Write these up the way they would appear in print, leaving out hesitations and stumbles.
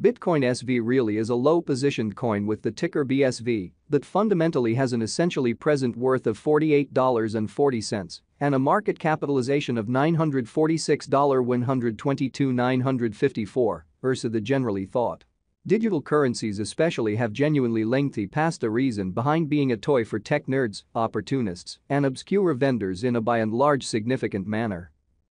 Bitcoin SV really is a low-positioned coin with the ticker BSV that fundamentally has an essentially present worth of $48.40 and a market capitalization of $946,122,954 versus the generally thought. Digital currencies especially have genuinely lengthy past the reason behind being a toy for tech nerds, opportunists, and obscure vendors in a by and large significant manner.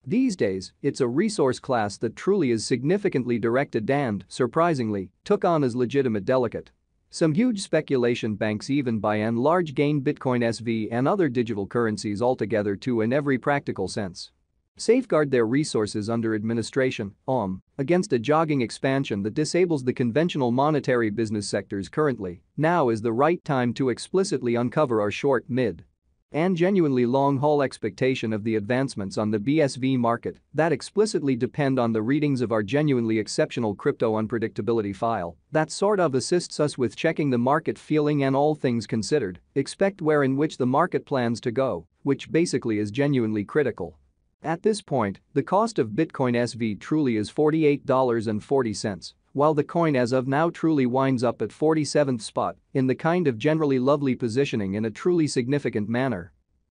These days, it's a resource class that truly is significantly directed and, surprisingly, took on as legitimate delicate. Some huge speculation banks even by and large gain Bitcoin SV and other digital currencies altogether to in every practical sense. Safeguard their resources under administration, against a jogging expansion that disables the conventional monetary business sectors currently. Now is the right time to explicitly uncover our short, mid, and genuinely long-haul expectation of the advancements on the BSV market that explicitly depend on the readings of our genuinely exceptional crypto unpredictability file that sort of assists us with checking the market feeling and all things considered, expect where in which the market plans to go, which basically is genuinely critical. At this point, the cost of Bitcoin SV truly is $48.40. While the coin as of now truly winds up at 47th spot in the kind of generally lovely positioning in a truly significant manner.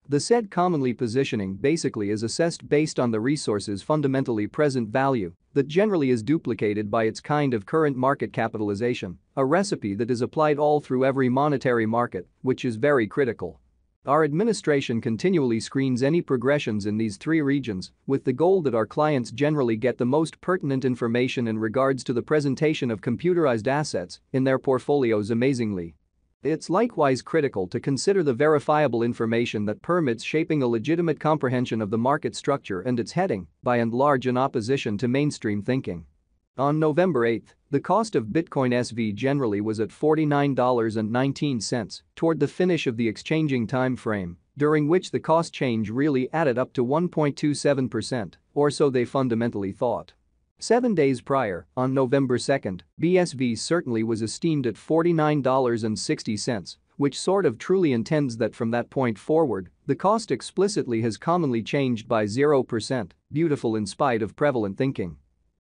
The said commonly positioning basically is assessed based on the resource's fundamentally present value that generally is duplicated by its kind of current market capitalization, a recipe that is applied all through every monetary market, which is very critical. Our administration continually screens any progressions in these three regions with the goal that our clients generally get the most pertinent information in regards to the presentation of computerized assets in their portfolios amazingly. It's likewise critical to consider the verifiable information that permits shaping a legitimate comprehension of the market structure and its heading, by and large in opposition to mainstream thinking. On November 8, the cost of Bitcoin SV generally was at $49.19 toward the finish of the exchanging time frame, during which the cost change really added up to 1.27%, or so they fundamentally thought. 7 days prior, on November 2, BSV certainly was esteemed at $49.60, which sort of truly intends that from that point forward, the cost explicitly has commonly changed by 0%, beautiful in spite of prevalent thinking.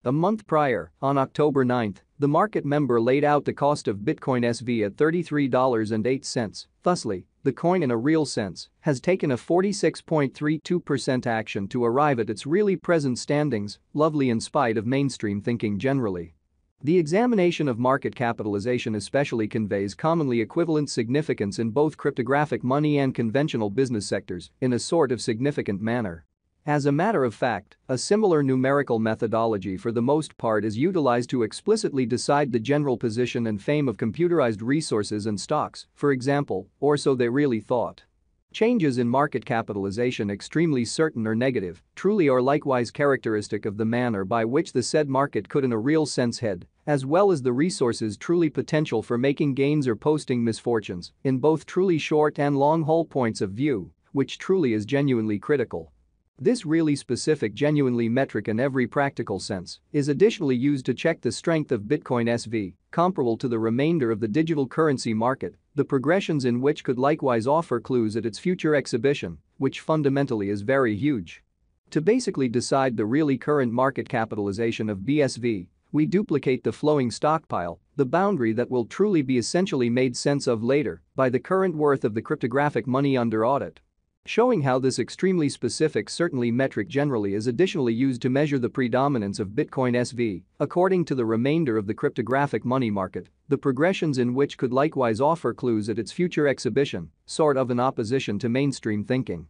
A month prior, on October 9, the market member laid out the cost of Bitcoin SV at $33.08. Thusly, the coin in a real sense has taken a 46.32% action to arrive at its really present standings, lovely in spite of mainstream thinking generally. The examination of market capitalization especially conveys commonly equivalent significance in both cryptographic money and conventional business sectors in a sort of significant manner. As a matter of fact, a similar numerical methodology for the most part is utilized to explicitly decide the general position and fame of computerized resources and stocks, for example, or so they really thought. Changes in market capitalization extremely certain or negative truly are likewise characteristic of the manner by which the said market could in a real sense head, as well as the resources truly potential for making gains or posting misfortunes in both truly short and long-haul points of view, which truly is genuinely critical. This really specific genuinely metric in every practical sense is additionally used to check the strength of Bitcoin SV, comparable to the remainder of the digital currency market, the progressions in which could likewise offer clues at its future exhibition, which fundamentally is very huge. To basically decide the really current market capitalization of BSV, we duplicate the flowing stockpile, the boundary that will truly be essentially made sense of later by the current worth of the cryptographic money under audit. Showing how this extremely specific certainly metric generally is additionally used to measure the predominance of Bitcoin SV, according to the remainder of the cryptographic money market, the progressions in which could likewise offer clues at its future exhibition, sort of in opposition to mainstream thinking.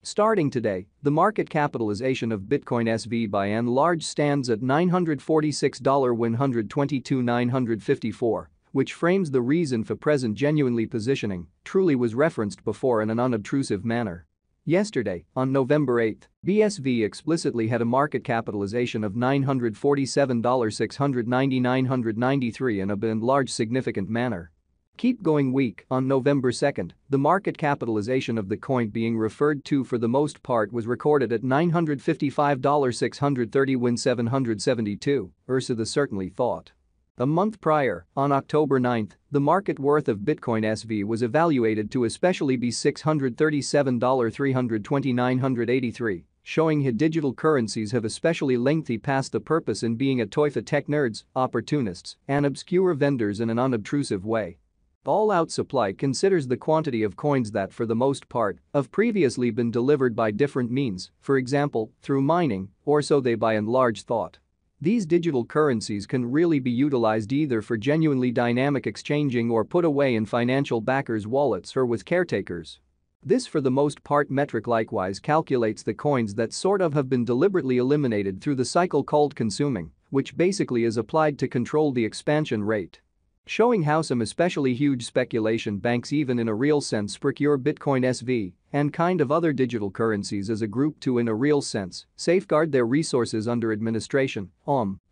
Starting today, the market capitalization of Bitcoin SV by and large stands at $946,122,954. Which frames the reason for present genuinely positioning, truly was referenced before in an unobtrusive manner. Yesterday, on November 8, BSV explicitly had a market capitalization of $947,690,993 in a by and large significant manner. Keep going week, on November 2, the market capitalization of the coin being referred to for the most part was recorded at $955,630,772, versus the certainly thought. A month prior, on October 9, the market worth of Bitcoin SV was evaluated to especially be $637,329,983, showing how digital currencies have especially lengthy past the purpose in being a toy for tech nerds, opportunists, and obscure vendors in an unobtrusive way. All-out supply considers the quantity of coins that, for the most part, have previously been delivered by different means, for example, through mining, or so they by and large thought. These digital currencies can really be utilized either for genuinely dynamic exchanging or put away in financial backers' wallets or with caretakers. This for the most part metric likewise calculates the coins that sort of have been deliberately eliminated through the cycle called consuming, which basically is applied to control the expansion rate. Showing how some especially huge speculation banks even in a real sense procure Bitcoin SV and kind of other digital currencies as a group to in a real sense safeguard their resources under administration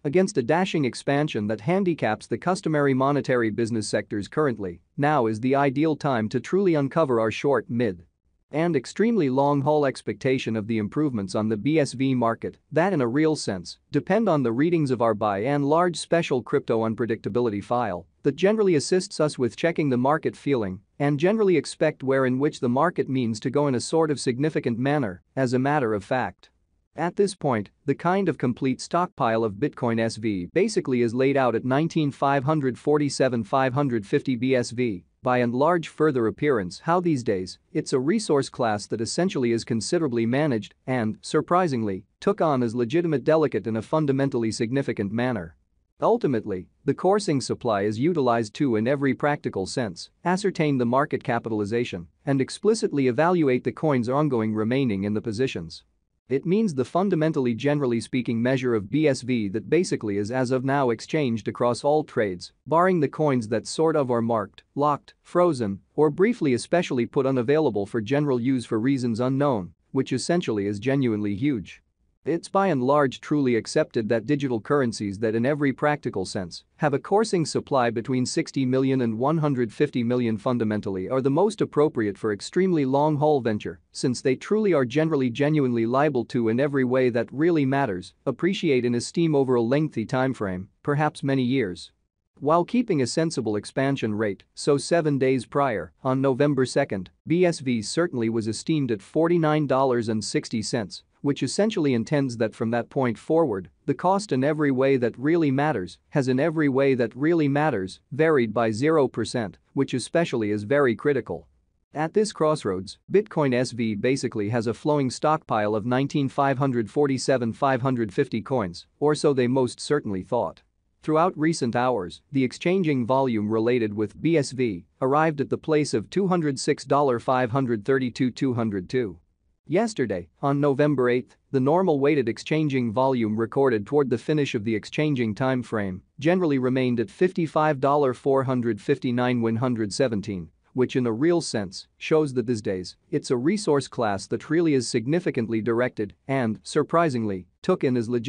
against a dashing expansion that handicaps the customary monetary business sectors currently. Now is the ideal time to truly uncover our short, mid, and extremely long-haul expectation of the improvements on the BSV market that in a real sense depend on the readings of our by and large special crypto unpredictability file that generally assists us with checking the market feeling and generally expect where in which the market means to go in a sort of significant manner, as a matter of fact. At this point, the kind of complete stockpile of Bitcoin SV basically is laid out at 19,547,550 BSV. By and large further appearance how these days, it's a resource class that essentially is considerably managed and, surprisingly, took on as legitimate delicate in a fundamentally significant manner. Ultimately, the coursing supply is utilized to in every practical sense, ascertain the market capitalization, and explicitly evaluate the coins ongoing remaining in the positions. It means the fundamentally generally speaking measure of BSV that basically is as of now exchanged across all trades, barring the coins that sort of are marked, locked, frozen, or briefly especially put unavailable for general use for reasons unknown, which essentially is genuinely huge. It's by and large truly accepted that digital currencies that in every practical sense have a coursing supply between 60 million and 150 million fundamentally are the most appropriate for extremely long-haul venture, since they truly are generally genuinely liable to in every way that really matters, appreciate in esteem over a lengthy timeframe, perhaps many years. While keeping a sensible expansion rate, so 7 days prior, on November 2, BSV certainly was esteemed at $49.60, which essentially intends that from that point forward, the cost in every way that really matters has in every way that really matters varied by 0%, which especially is very critical. At this crossroads, Bitcoin SV basically has a flowing stockpile of 19,547,550 coins, or so they most certainly thought. Throughout recent hours, the exchanging volume related with BSV arrived at the place of $206,532,202. Yesterday, on November 8, the normal weighted exchanging volume recorded toward the finish of the exchanging time frame generally remained at $55,459,117, which in a real sense shows that these days, it's a resource class that really is significantly directed and, surprisingly, took in as legit.